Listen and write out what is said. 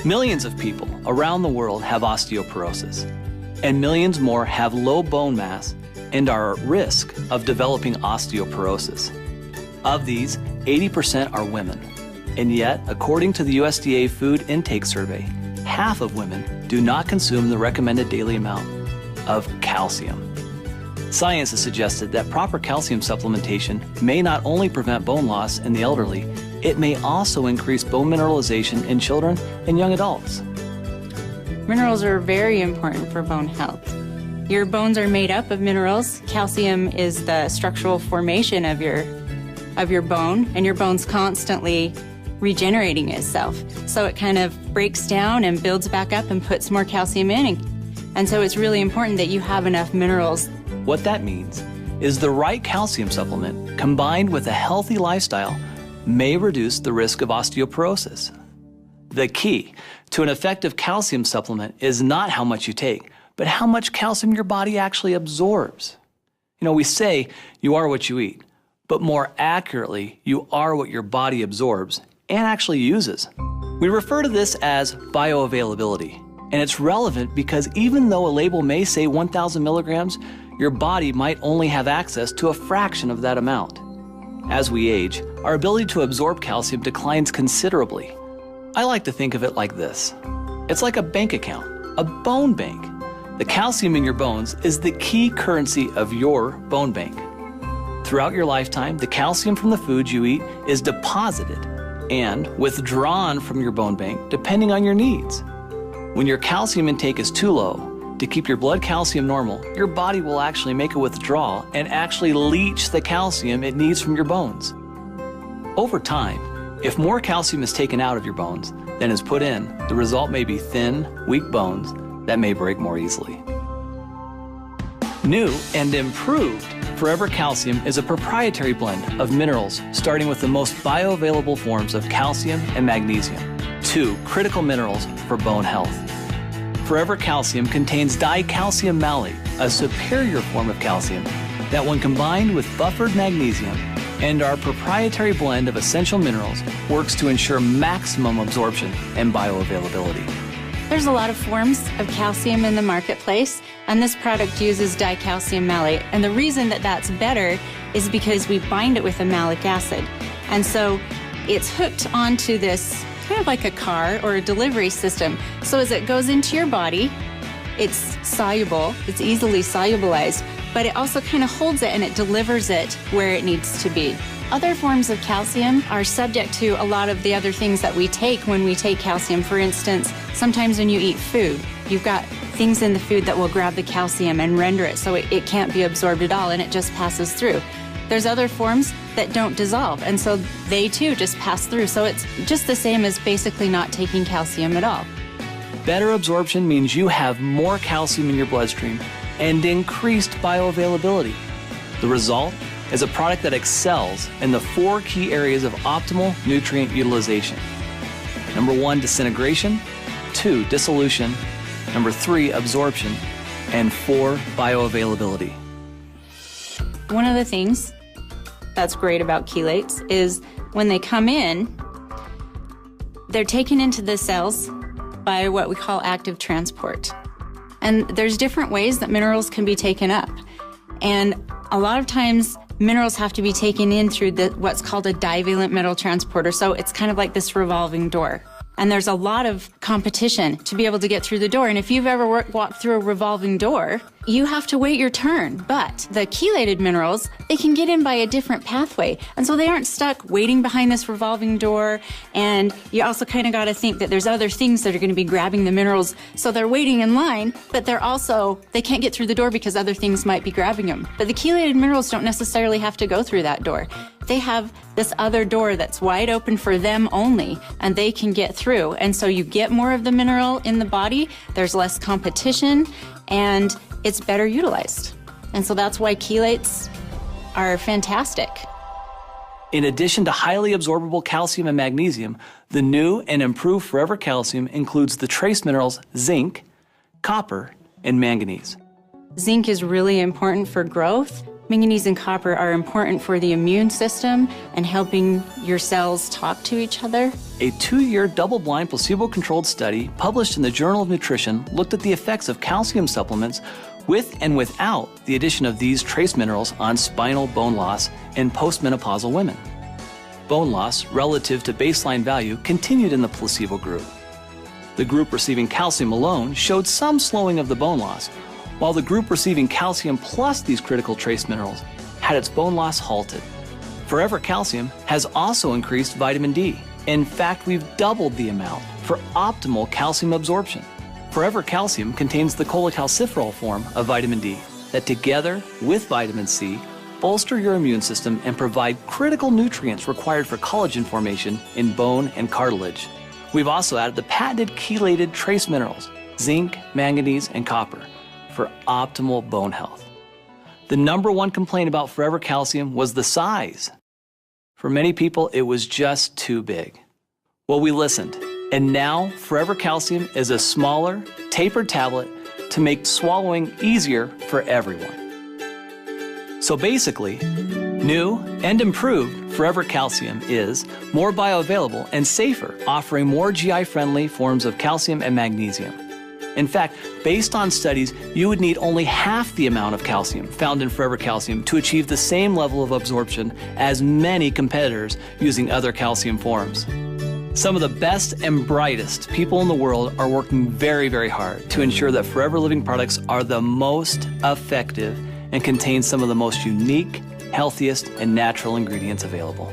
Millions of people around the world have osteoporosis, and millions more have low bone mass and are at risk of developing osteoporosis. Of these, 80% are women, and yet, according to the USDA Food Intake Survey, half of women do not consume the recommended daily amount of calcium. Science has suggested that proper calcium supplementation may not only prevent bone loss in the elderly, it may also increase bone mineralization in children and young adults. Minerals are very important for bone health. Your bones are made up of minerals. Calcium is the structural formation of your bone, and your bone's constantly regenerating itself. So it kind of breaks down and builds back up and puts more calcium in. And so it's really important that you have enough minerals. What that means is the right calcium supplement combined with a healthy lifestyle may reduce the risk of osteoporosis. The key to an effective calcium supplement is not how much you take, but how much calcium your body actually absorbs. You know, we say you are what you eat, but more accurately, you are what your body absorbs and actually uses. We refer to this as bioavailability, and it's relevant because even though a label may say 1,000 milligrams, your body might only have access to a fraction of that amount. As we age, our ability to absorb calcium declines considerably. I like to think of it like this. It's like a bank account, a bone bank. The calcium in your bones is the key currency of your bone bank. Throughout your lifetime, the calcium from the foods you eat is deposited and withdrawn from your bone bank depending on your needs. When your calcium intake is too low, to keep your blood calcium normal, your body will actually make a withdrawal and actually leach the calcium it needs from your bones. Over time, if more calcium is taken out of your bones than is put in, the result may be thin, weak bones that may break more easily. New and improved Forever Calcium is a proprietary blend of minerals starting with the most bioavailable forms of calcium and magnesium, two critical minerals for bone health. Forever Calcium contains dicalcium malate, a superior form of calcium that when combined with buffered magnesium and our proprietary blend of essential minerals works to ensure maximum absorption and bioavailability. There's a lot of forms of calcium in the marketplace, and this product uses dicalcium malate. And the reason that that's better is because we bind it with a malic acid. And so it's hooked onto this kind of like a car or a delivery system. So as it goes into your body, it's soluble, it's easily solubilized, but it also kind of holds it and it delivers it where it needs to be. Other forms of calcium are subject to a lot of the other things that we take when we take calcium. For instance, sometimes when you eat food, you've got things in the food that will grab the calcium and render it so it can't be absorbed at all and it just passes through. There's other forms that don't dissolve, and so they too just pass through. So it's just the same as basically not taking calcium at all. Better absorption means you have more calcium in your bloodstream and increased bioavailability. The result is a product that excels in the 4 key areas of optimal nutrient utilization. Number 1, disintegration. 2, dissolution. Number 3, absorption. And 4, bioavailability. One of the things that's great about chelates is when they come in, they're taken into the cells by what we call active transport. And there's different ways that minerals can be taken up. And a lot of times, minerals have to be taken in through what's called a divalent metal transporter. So it's kind of like this revolving door. And there's a lot of competition to be able to get through the door. And if you've ever walked through a revolving door, you have to wait your turn. But the chelated minerals, they can get in by a different pathway. And so they aren't stuck waiting behind this revolving door. And you also kind of got to think that there's other things that are going to be grabbing the minerals. So they're waiting in line, but they can't get through the door because other things might be grabbing them. But the chelated minerals don't necessarily have to go through that door. They have this other door that's wide open for them only, and they can get through. And so you get more of the mineral in the body, there's less competition, and it's better utilized. And so that's why chelates are fantastic. In addition to highly absorbable calcium and magnesium, the new and improved Forever Calcium includes the trace minerals zinc, copper, and manganese. Zinc is really important for growth, Manganese and copper are important for the immune system and helping your cells talk to each other. A 2-year double-blind placebo-controlled study published in the Journal of Nutrition looked at the effects of calcium supplements with and without the addition of these trace minerals on spinal bone loss in postmenopausal women. Bone loss relative to baseline value continued in the placebo group. The group receiving calcium alone showed some slowing of the bone loss, while the group receiving calcium plus these critical trace minerals had its bone loss halted. Forever Calcium has also increased vitamin D. In fact, we've doubled the amount for optimal calcium absorption. Forever Calcium contains the cholecalciferol form of vitamin D that together with vitamin C bolster your immune system and provide critical nutrients required for collagen formation in bone and cartilage. We've also added the patented chelated trace minerals, zinc, manganese, and copper, for optimal bone health. The number one complaint about Forever Calcium was the size. For many people, it was just too big. Well, we listened, and now Forever Calcium is a smaller, tapered tablet to make swallowing easier for everyone. So basically, new and improved Forever Calcium is more bioavailable and safer, offering more GI-friendly forms of calcium and magnesium. In fact, based on studies, you would need only half the amount of calcium found in Forever Calcium to achieve the same level of absorption as many competitors using other calcium forms. Some of the best and brightest people in the world are working very, very hard to ensure that Forever Living products are the most effective and contain some of the most unique, healthiest, and natural ingredients available.